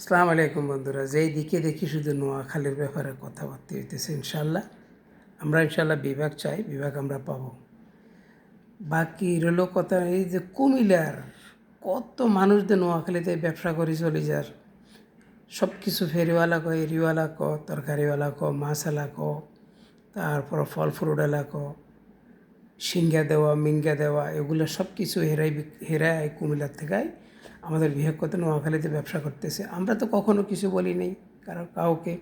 আসসালামু আলাইকুম বন্ধুরা, যেই দিকে দেখি শুধু নোয়াখালীর ব্যাপারে কথাবার্তা হইতেছে। ইনশাল্লাহ আমরা বিভাগ চাই, বিভাগ আমরা পাবো। বাকি রইল কথা এই যে কুমিল্লার কত মানুষদের নোয়াখালীতে ব্যবসা করে চলে যার, সব কিছু ফেরিওয়ালা ক, এরিওয়ালা ক, তরকারিওয়ালা ক, মাছওয়ালা ক, তারপর ফল ফ্রুটওয়ালা ক, সিঙ্গা দেওয়া মিঙ্গা দেওয়া, এগুলো সব কিছু হেরাই কুমিল্লার থেকে আমাদের বৃহত্তর নোয়াখালীতে ব্যবসা করতেছে। আমরা তো কখনো কিছু বলি নেই কাউকে।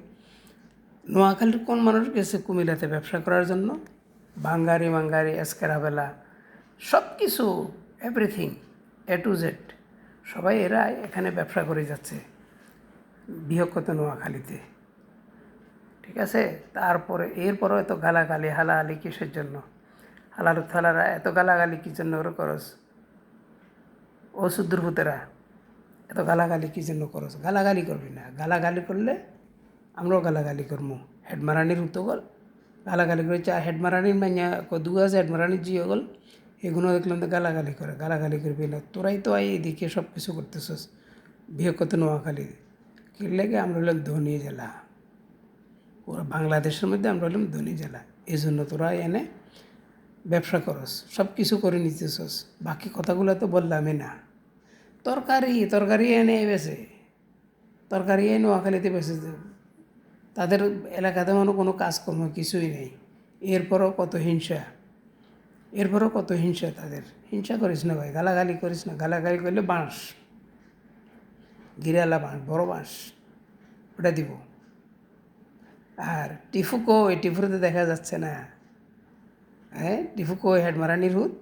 নোয়াখালীর কোন মানুষ গেছে কুমিল্লাতে ব্যবসা করার জন্য? বাঙ্গারি এসকেরাবেলা সব কিছু, এভরিথিং A to Z সবাই এরা এখানে ব্যবসা করে যাচ্ছে বৃহত্তর নোয়াখালীতে। ঠিক আছে, তারপরে এরপরও এত গালাগালি হালাহালি কিসের জন্য? হালালু থালারা এত গালাগালি কী জন্য ওরা করস? ও সুদ্রভূতেরা এত গালাগালি কী জন্য করস? গালাগালি করবি না, গালাগালি করলে আমরাও গালাগালি করবো। হেডমারানির উত্তগল গালাগালি করে চা হেডমারানির মাইয়া দু আছে হেডমারানির জিও গল, এগুলো দেখলাম তো গালাগালি করে। গালাগালি করবি না, তোরাই তো এইদিকে সব কিছু করতেছস বৃহত্তর নোয়াখালী। কি লাগে? আমরা হলাম ধনী জেলা, ওরা বাংলাদেশের মধ্যে আমরা হলাম ধনী জেলা, এই জন্য তোরা এনে ব্যবসা করস, সব কিছু করে নিতেছস। বাকি কথাগুলো তো বললামই না। তরকারি এনে বেছে, তরকারি এনে নোয়াখালীতে বেছে, তাদের এলাকাতে কোনো কাজকর্ম কিছুই নেই। এরপরও কত হিংসা তাদের। হিংসা করিস না ভাই, গালাগালি করিস না। গালাগালি করলে বাঁশ, গিরালা বাঁশ, বড় বাঁশ, ওটা দিব। আর টিফুকো, এই টিফুতে দেখা যাচ্ছে না। হ্যাঁ, টিফুকো হেডমারানির হুত।